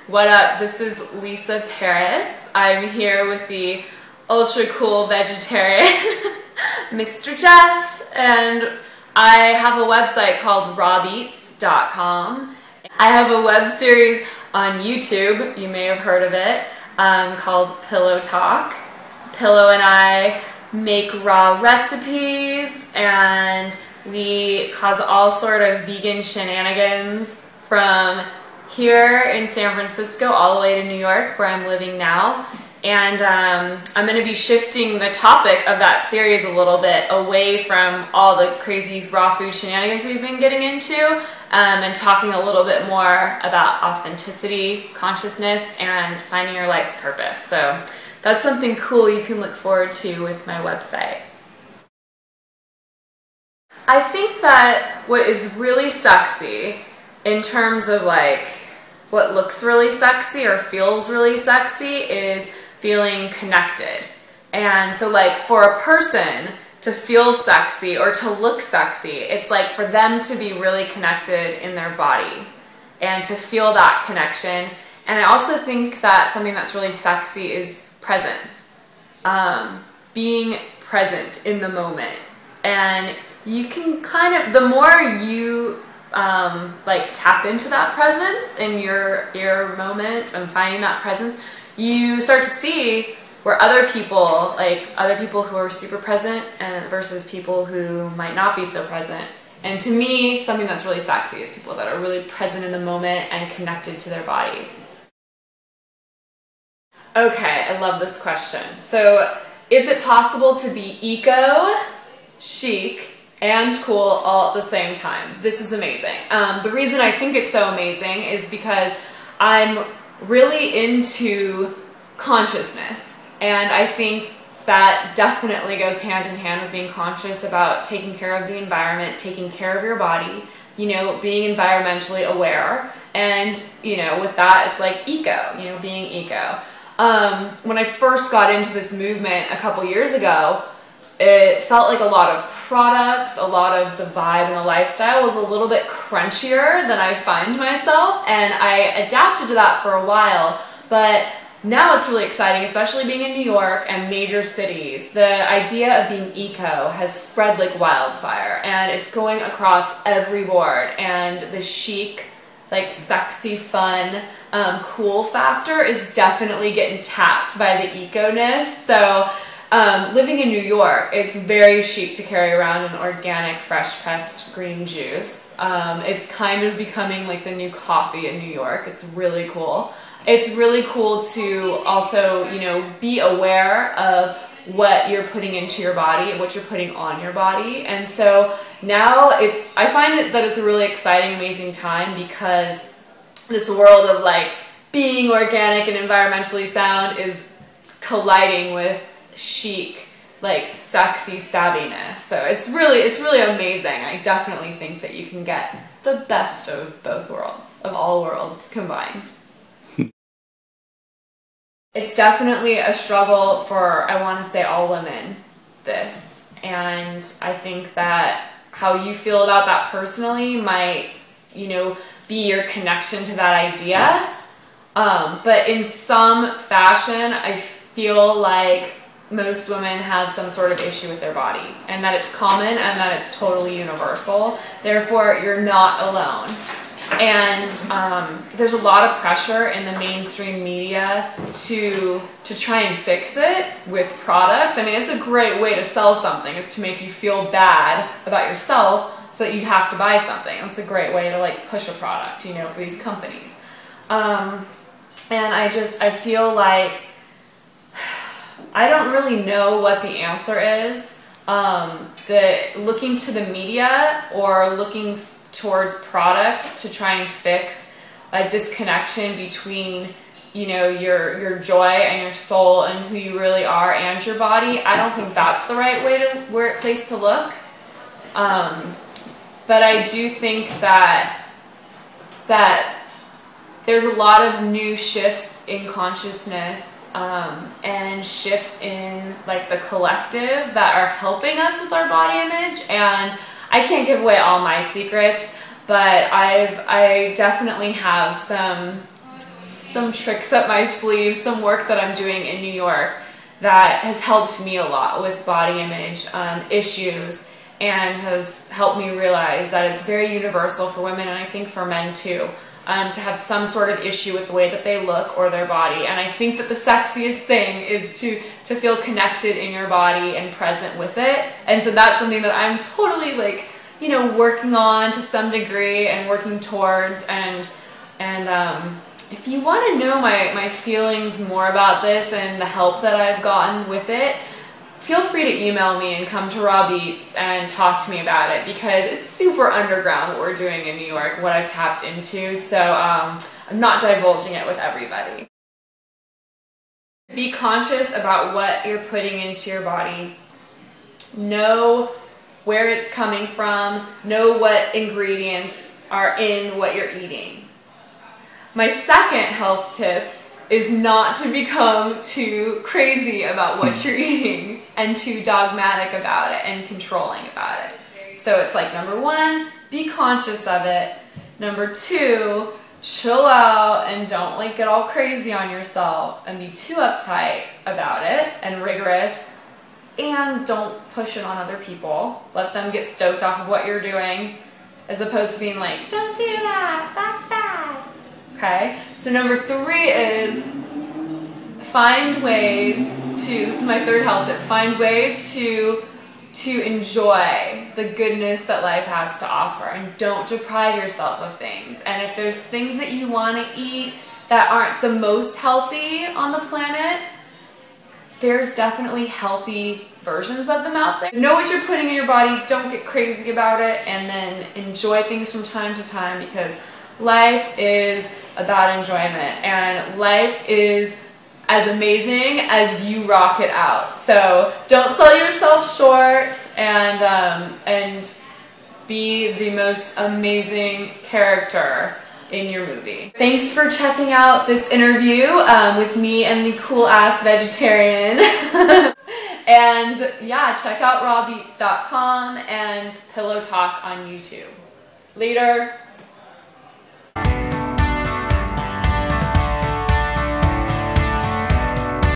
What up? This is Lisa Paris. I'm here with the ultra cool vegetarian, Mr. Jeff, and I have a website called rawbeets.com. I have a web series on YouTube, you may have heard of it, called Pillow Talk. Pillow and I make raw recipes, and we cause all sort of vegan shenanigans from here in San Francisco all the way to New York, where I'm living now. And I'm going to be shifting the topic of that series a little bit away from all the crazy raw food shenanigans we've been getting into, and talking a little bit more about authenticity, consciousness, and finding your life's purpose. So that's something cool you can look forward to with my website. I think that what is really sexy in terms of like what looks really sexy or feels really sexy is feeling connected. And so like for a person to feel sexy or to look sexy, it's like for them to be really connected in their body and to feel that connection. And I also think that something that's really sexy is presence. Being present in the moment. And you can kind of, the more you like tap into that presence in your moment and finding that presence, you start to see where other people who are super present and versus people who might not be so present. And to me, something that's really sexy is people that are really present in the moment and connected to their bodies. Okay, I love this question. So, is it possible to be eco-chic and cool all at the same time? This is amazing. The reason I think it's so amazing is because I'm really into consciousness, and I think that definitely goes hand in hand with being conscious about taking care of the environment, taking care of your body, you know, being environmentally aware, and, you know, with that, it's like eco, you know, being eco. When I first got into this movement a couple years ago, it felt like a lot of products, a lot of the vibe and the lifestyle was a little bit crunchier than I find myself, and I adapted to that for a while, but now it's really exciting, especially being in New York and major cities. The idea of being eco has spread like wildfire, and it's going across every board, and the chic, like sexy, fun, cool factor is definitely getting tapped by the eco-ness. So living in New York, it's very chic to carry around an organic, fresh-pressed green juice. It's kind of becoming like the new coffee in New York. It's really cool. It's really cool to also, you know, be aware of what you're putting into your body and what you're putting on your body. And so now I find that it's a really exciting, amazing time, because this world of like being organic and environmentally sound is colliding with chic, like sexy savviness. So it's really amazing. I definitely think that you can get the best of both worlds, of all worlds combined. It's definitely a struggle for, I want to say, all women, this. And I think that how you feel about that personally might, you know, be your connection to that idea. But in some fashion, I feel like most women have some sort of issue with their body, and that it's common and that it's totally universal. Therefore, you're not alone. And there's a lot of pressure in the mainstream media to try and fix it with products. I mean, it's a great way to sell something, is to make you feel bad about yourself so that you have to buy something. It's a great way to like push a product, you know, for these companies. And I feel like I don't really know what the answer is. Looking to the media or looking towards products to try and fix a disconnection between, you know, your joy and your soul and who you really are and your body, I don't think that's the right place to look. But I do think that there's a lot of new shifts in consciousness and shifts in like the collective that are helping us with our body image. And I can't give away all my secrets, but I definitely have some some tricks up my sleeve, some work that I'm doing in New York that has helped me a lot with body image issues, and has helped me realize that it's very universal for women, and I think for men too, to have some sort of issue with the way that they look or their body. And I think that the sexiest thing is to feel connected in your body and present with it. And so that's something that I'm totally like, you know, working on to some degree and working towards. And if you want to know my feelings more about this and the help that I've gotten with it, feel free to email me and come to Raw Beets and talk to me about it, because it's super underground what we're doing in New York, what I've tapped into, so I'm not divulging it with everybody. Be conscious about what you're putting into your body. Know where it's coming from. Know what ingredients are in what you're eating. My second health tip is not to become too crazy about what you're eating and too dogmatic about it and controlling about it. So it's like, number one, be conscious of it. Number two, chill out and don't like get all crazy on yourself and be too uptight about it and rigorous, and don't push it on other people. Let them get stoked off of what you're doing, as opposed to being like, don't do that, that's bad. Okay, so number three is find ways to, this is my third health tip, find ways to enjoy the goodness that life has to offer, and don't deprive yourself of things. And if there's things that you want to eat that aren't the most healthy on the planet, there's definitely healthy versions of them out there. Know what you're putting in your body, don't get crazy about it, and then enjoy things from time to time, because life is about enjoyment, and life is as amazing as you rock it out. So don't sell yourself short, and be the most amazing character in your movie. Thanks for checking out this interview with me and the cool ass vegetarian. And yeah, check out rawbeets.com and Pillow Talk on YouTube. Later.